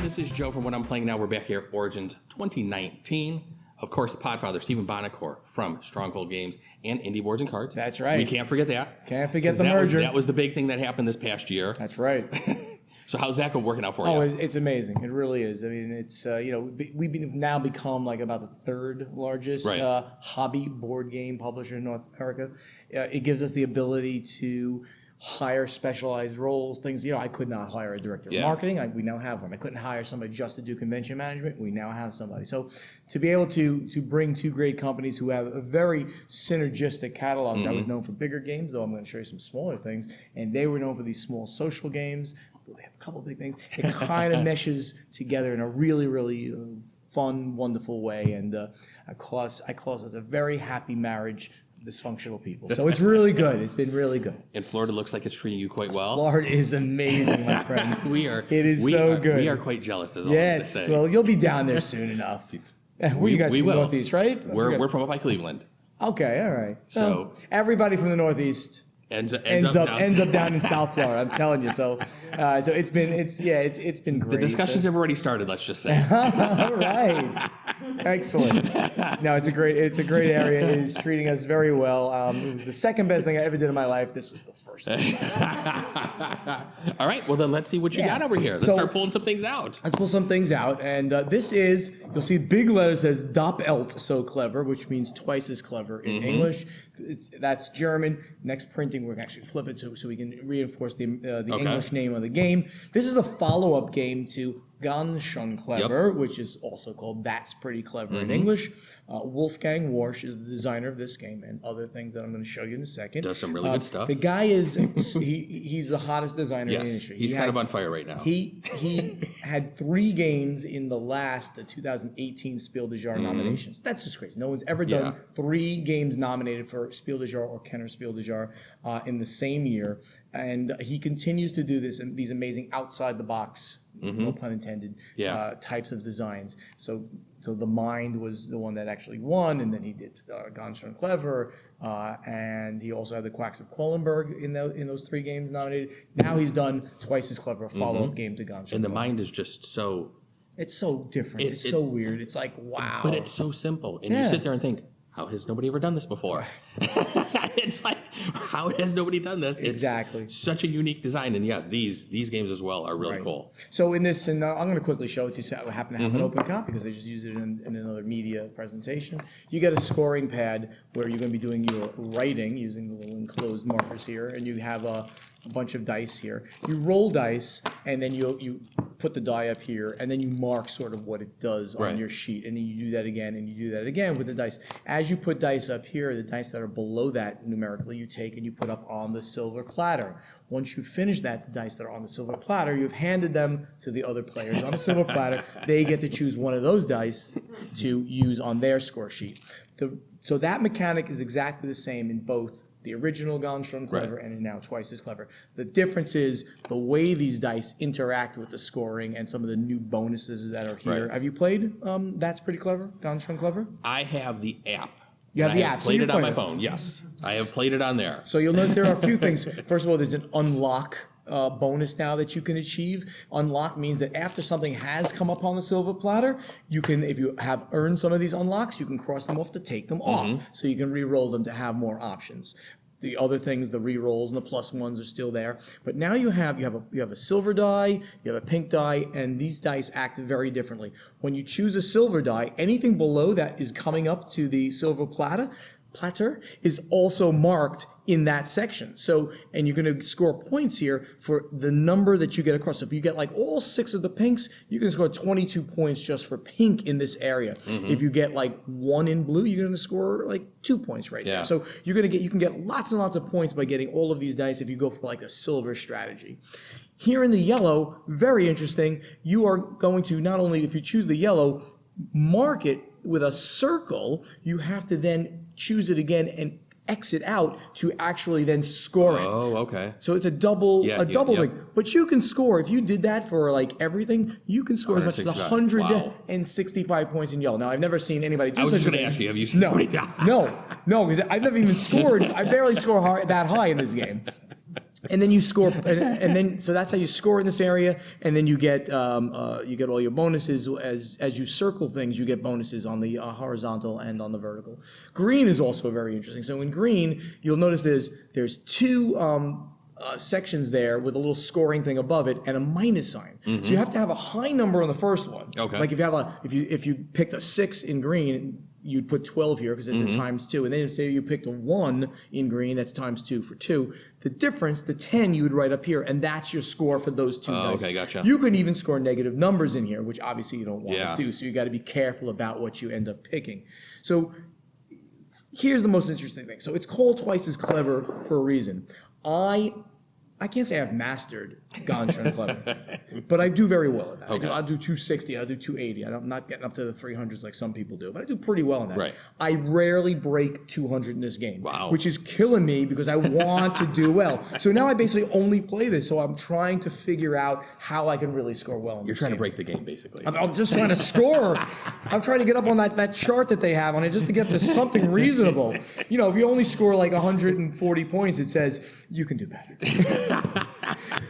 This is Joe from What I'm Playing Now. We're back here at Origins 2019. Of course, the Podfather, Stephen Bonacore from Stronghold Games and Indie Boards and Cards. That's right. We can't forget that. Can't forget the merger. That was the big thing that happened this past year. That's right. So how's that working out for you? Oh, it's amazing. It really is. I mean, it's, we've now become like about the third largest hobby board game publisher in North America. It gives us the ability to hire specialized roles, things, I could not hire a director of marketing. We now have one. I couldn't hire somebody just to do convention management. We now have somebody. So to be able to bring two great companies who have a very synergistic catalogs. I was known for bigger games, though I'm going to show you some smaller things, and they were known for these small social games. They have a couple of big things. It kind of meshes together in a really, really fun, wonderful way, and I call us a very happy marriage of dysfunctional people. So it's really good. It's been really good. And Florida looks like it's treating you quite well. Florida is amazing, my friend. It is so good. We are quite jealous, as all yes. to say. Well, you'll be down there soon enough. Where you guys from the Northeast, right? We're from up by Cleveland. Okay, all right. So everybody from the Northeast ends up down in South Florida. I'm telling you. So it's been great. The discussions have already started. Let's just say. All right. Excellent. No, it's a great area. It is treating us very well. It was the second best thing I ever did in my life. This was the first. All right. Well, then let's see what you got over here. Let's start pulling some things out. Let's pull some things out. And this is, you'll see big letters says doppelt so clever, which means twice as clever in English. That's German. Next printing, we're going to actually flip it so we can reinforce the English name of the game. This is a follow-up game to Ganz schön clever, which is also called That's Pretty Clever in English. Wolfgang Warsch is the designer of this game and other things that I'm going to show you in a second. Does some really good stuff. The guy is, he's the hottest designer in the industry. He's kind of on fire right now. He had 3 games in the 2018 Spiel des Jahres nominations. That's just crazy. No one's ever done 3 games nominated for Spiel des Jahres or Kenner Spiel des Jahres in the same year. And he continues to do these amazing outside-the-box, no pun intended, types of designs. So the Mind was the one that actually won, and then he did Ganz schön clever, and he also had the Quacks of Quedlinburg in those 3 games nominated. Now he's done Twice as Clever, a follow-up game to Ganz schön And the clever. Mind is just so... It's so different. It's so weird. It's like, wow. But it's so simple. And you sit there and think, how has nobody ever done this before? It's like, how has nobody done this? It's such a unique design. And these games as well are really cool. So in this, and I'm going to quickly show it to you, so I happen to have an open copy because they just used it in another media presentation. You get a scoring pad where you're going to be doing your writing using the little enclosed markers here, and you have a bunch of dice here. You roll dice, and then you put the die up here, and then you mark sort of what it does on your sheet, and then you do that again, and you do that again with the dice. As you put dice up here, the dice that are below that numerically, you take and you put up on the silver platter. Once you finish that, the dice that are on the silver platter, you've handed them to the other players on the silver platter. They get to choose one of those dice to use on their score sheet. So that mechanic is exactly the same in both the original Ganz schön clever and now Twice as Clever. The difference is the way these dice interact with the scoring and some of the new bonuses that are here. Have you played That's Pretty Clever, Ganz schön clever? I have the app. You have the app. I have played it on my phone, yes. I have played it on there. So you'll notice there are a few things. First of all, there's an unlock bonus now that you can achieve. Unlock means that after something has come up on the silver platter, you can, if you have earned some of these unlocks, you can cross them off to take them off. So you can re-roll them to have more options. The other things, the re-rolls and the plus ones are still there. But now you have a silver die, you have a pink die, and these dice act very differently. When you choose a silver die, anything below that is coming up to the silver platter is also marked in that section. So, and you're going to score points here for the number that you get across. So if you get like all 6 of the pinks, you can score 22 points just for pink in this area. If you get like 1 in blue, you're going to score like 2 points right there. So you can get lots and lots of points by getting all of these dice if you go for like a silver strategy. Here in the yellow, very interesting, you are going to not only, if you choose the yellow, mark it with a circle, you have to then choose it again and exit out to actually then score it. Oh, okay. So it's a double thing. But you can score, if you did that for like everything, you can score as much as 165 points in yellow. Now, I've never seen anybody do I was such just going to ask you, have you seen somebody? No, because I've never even scored. I barely score that high in this game. And then you score, and then so that's how you score in this area. And then you get all your bonuses as you circle things. You get bonuses on the horizontal and on the vertical. Green is also very interesting. So in green, you'll notice there's two sections there with a little scoring thing above it and a minus sign. So you have to have a high number on the first one. Okay. Like if you picked a 6 in green, you'd put 12 here because it's a times 2. And then say you picked a 1 in green, that's times 2 for 2. The difference, the 10, you would write up here, and that's your score for those two dice. Okay, gotcha. You can even score negative numbers in here, which obviously you don't want to do, so you got to be careful about what you end up picking. So here's the most interesting thing. So it's called Twice as Clever for a reason. I can't say I've mastered Gonstra Clever, but I do very well at that. Okay. I'll do 260, I'll do 280. I'm not getting up to the 300s like some people do, but I do pretty well in that. Right. I rarely break 200 in this game, Wow. which is killing me because I want to do well. So now I basically only play this, so I'm trying to figure out how I can really score well in You're this trying game. to break the game, basically. I'm just trying to score. I'm trying to get up on that chart that they have on it just to get to something reasonable. You know, if you only score like 140 points, it says you can do better.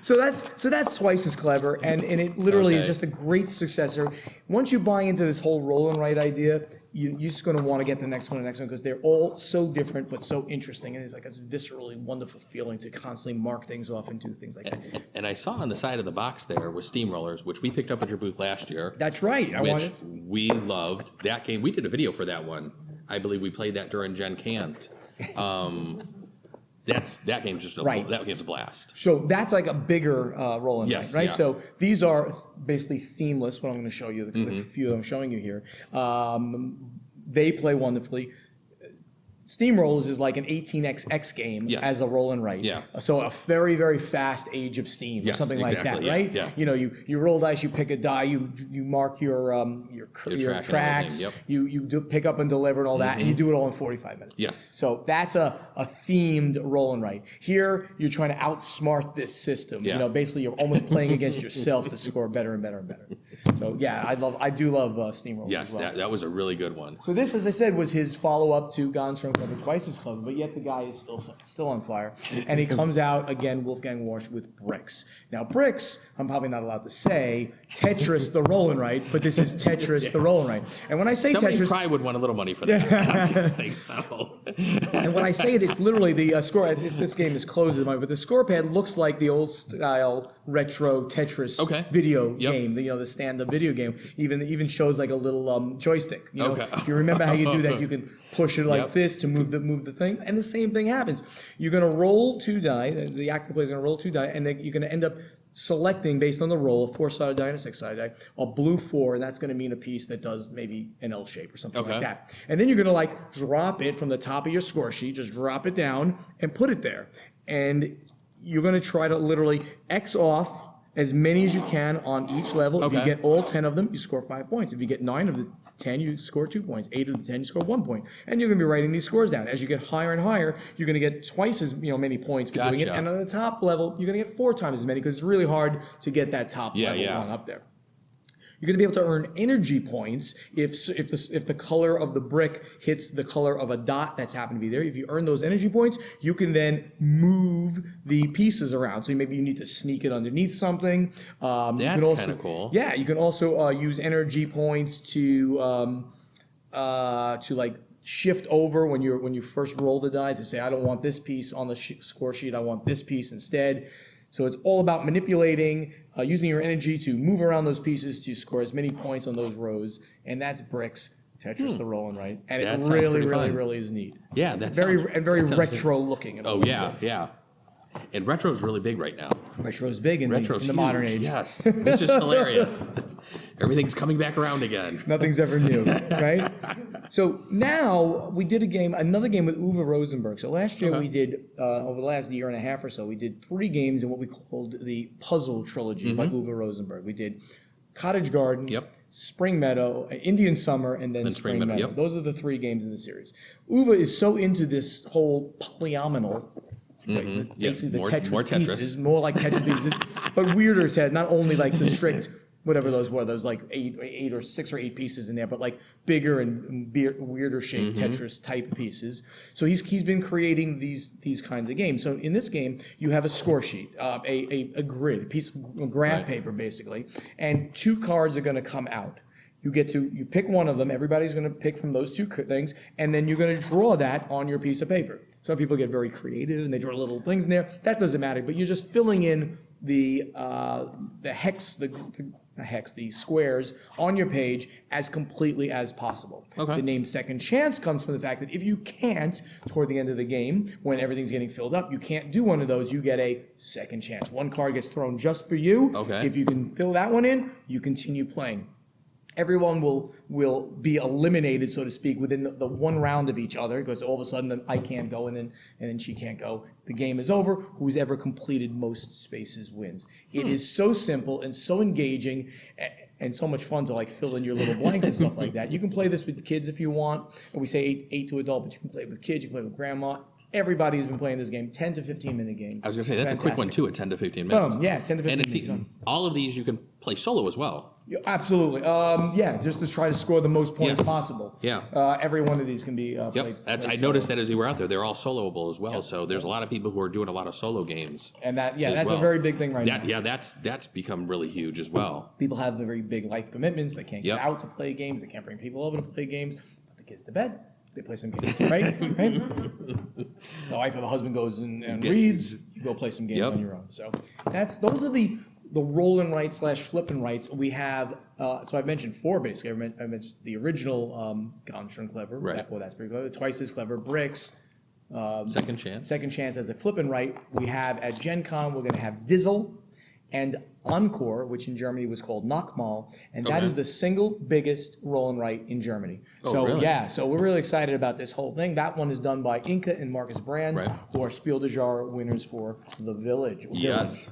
So that's Twice as Clever, and it literally is just a great successor. Once you buy into this whole roll and write idea, you're just going to want to get the next one because they're all so different but so interesting, and it's like a viscerally wonderful feeling to constantly mark things off and do things like that. And I saw on the side of the box there was Steamrollers, which we picked up at your booth last year. That's right. We loved that game. We did a video for that one. I believe we played that during Gen Cant. That game's just that game's a blast. So that's like a bigger roll and write, right? Yeah. So these are basically themeless. What I'm going to show you, the few that I'm showing you here, they play wonderfully. Steamrollers is like an 18xx game as a roll and write. Yeah. So a very, very fast Age of Steam or something like that, right? Yeah. You know, you roll dice, you pick a die, you mark your tracks, you do pick up and deliver and all that, and you do it all in 45 minutes. Yes. So that's a themed roll and write. Here, you're trying to outsmart this system. Yeah. You know, basically you're almost playing against yourself to score better and better and better. So yeah, I do love Steamrollers as well. Yes, that was a really good one. So this, as I said, was his follow-up to Gonstra Clever, Twice as Clever, but yet the guy is still on fire. And he comes out, again, Wolfgang Warsch, with Bricks. Now, Bricks, I'm probably not allowed to say Tetris the roll and write, but this is Tetris the roll and write. And when I say Somebody Tetris... probably would want a little money for that. I'm going to say so. And when I say it, it's literally the score... This game is closed, but the score pad looks like the old-style retro Tetris video game, the stand-up video game. Even shows like a little joystick. You know, if you remember how you do that, you can push it like this to move the thing, and the same thing happens. You're going to roll 2 die. The active player is going to roll 2 die, and then you're going to end up selecting, based on the roll, a 4-sided die and a 6-sided die, a blue 4, and that's going to mean a piece that does maybe an L shape or something like that. And then you're going to drop it from the top of your score sheet, just drop it down and put it there. And you're going to try to literally X off as many as you can on each level. If you get all 10 of them, you score 5 points. If you get 9 of the 10, you score 2 points. 8 of the 10, you score 1 point. And you're going to be writing these scores down. As you get higher and higher, you're going to get twice as many points for doing it. And on the top level, you're going to get 4 times as many because it's really hard to get that top level one up there. You're going to be able to earn energy points if the color of the brick hits the color of a dot that's happened to be there. If you earn those energy points, you can then move the pieces around. So maybe you need to sneak it underneath something. That's kind of cool. Yeah, you can also use energy points to shift over when you first roll the die to say, I don't want this piece on the score sheet. I want this piece instead. So it's all about manipulating, using your energy to move around those pieces to score as many points on those rows, and that's Bricks, Tetris the roll and write, and it really is neat. Yeah, that's very retro looking. Yeah. And retro is really big right now. Retro is big in the modern age. Yes, it's just hilarious. Everything's coming back around again. Nothing's ever new, right? So now we did another game with Uwe Rosenberg. So last year we did, over the last year and a half or so, we did 3 games in what we called the Puzzle Trilogy by Uwe Rosenberg. We did Cottage Garden, Spring Meadow, Indian Summer, and then Spring Meadow. Those are the 3 games in the series. Uwe is so into this whole polyomino, basically the Tetris pieces, more like Tetris pieces, but weirder, not only like the strict whatever those were. Those like eight or 6 or 8 pieces in there, but like bigger and weirder shaped Tetris type pieces. So he's been creating these kinds of games. So in this game, you have a score sheet, a grid, a piece of graph paper basically, and 2 cards are going to come out. You pick one of them. Everybody's going to pick from those 2 things, and then you're going to draw that on your piece of paper. Some people get very creative and they draw little things in there. That doesn't matter, but you're just filling in the squares on your page as completely as possible. Okay. The name Second Chance comes from the fact that if you can't, toward the end of the game, when everything's getting filled up, you can't do one of those, you get a second chance. One card gets thrown just for you. Okay. If you can fill that one in, you continue playing. Everyone will be eliminated, so to speak, within the one round of each other, because all of a sudden I can't go and then she can't go. The game is over. Who's ever completed most spaces wins. It is so simple and so engaging and so much fun to like fill in your little blanks and stuff like that. You can play this with kids if you want. And we say 8 to adult, but you can play it with kids, you can play it with grandma. Everybody's been playing this game, 10 to 15 minute game. I was going to say, that's fantastic. A quick one too, at 10 to 15 minutes. Boom, yeah, 10 to 15 minutes. And all of these you can play solo as well. Yeah, absolutely. Yeah, just to try to score the most points possible. Yeah. Every one of these can be played. I noticed that as you were out there. They're all soloable as well. So there's a lot of people who are doing a lot of solo games. And that's a very big thing now. Yeah, that's become really huge as well. People have very big life commitments. They can't get out to play games. They can't bring people over to play games. Put the kids to bed. They play some games, right? The wife or the husband goes and reads. You go play some games on your own. So those are the roll and write / flip and writes. We have, so I've mentioned 4 basically. I mentioned the original Ganz schön clever. Right. Well, that's pretty clever. Twice as clever. Bricks. Second Chance. Second Chance as a flip and write. We have at Gen Con, we're going to have Dizzle and Encore, which in Germany was called Nockmal, and that is the single biggest roll and write in Germany. Really? So we're really excited about this whole thing. That one is done by Inca and Marcus Brand, who are Spiel des Jahres winners for The Village. Yes.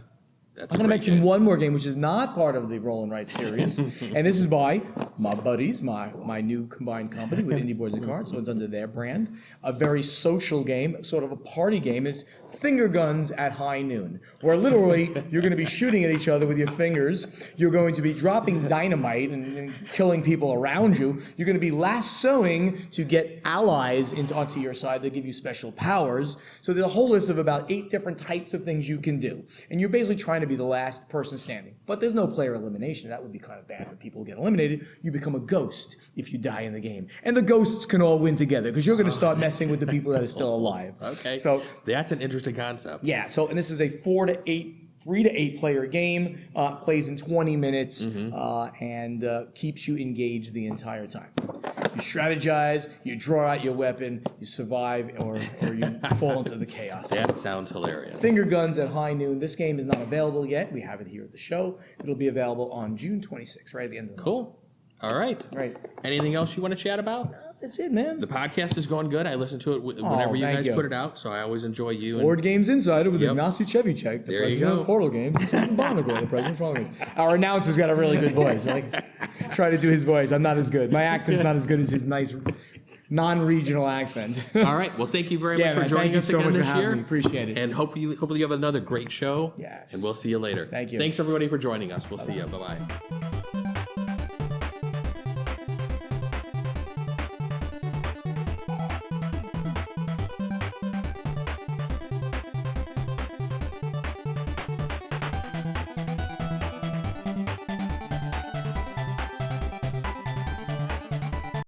I'm going to mention one more game, which is not part of the Roll and Write series, and this is by my buddies, my new combined company with Indie Boards and Cards, so it's under their brand. A very social game, sort of a party game. It's finger guns at high noon, where literally you're going to be shooting at each other with your fingers. You're going to be dropping dynamite and killing people around you. You're going to be lassoing to get allies onto your side. They give you special powers. So there's a whole list of about 8 different types of things you can do, and you're basically trying to be the last person standing. But there's no player elimination. That would be kind of bad for people who get eliminated. You become a ghost if you die in the game. And the ghosts can all win together because you're going to start messing with the people that are still alive. Okay. So that's an interesting concept. Yeah. So, and this is a 3 to 8 player game, plays in 20 minutes, and keeps you engaged the entire time. You strategize, you draw out your weapon, you survive, or you fall into the chaos. That sounds hilarious. Finger guns at high noon. This game is not available yet. We have it here at the show. It'll be available on June 26th, right at the end of the month. Cool. All right. Right. Anything else you want to chat about? That's it, man. The podcast is going good. I listen to it whenever you guys put it out, so I always enjoy you. Board Games Insider with Ignacy Chevicek, the president of Portal Games, and Stephen Bonigo, the president of Stronghold Games. Our announcer's got a really good voice. Try to do his voice. I'm not as good. My accent's not as good as his nice non-regional accent. All right. Well, thank you very much for joining us again this year. Thank you so much for having me. Appreciate it. And hopefully you have another great show. Yes. And we'll see you later. Thank you. Thanks, everybody, for joining us. We'll see you. Bye-bye.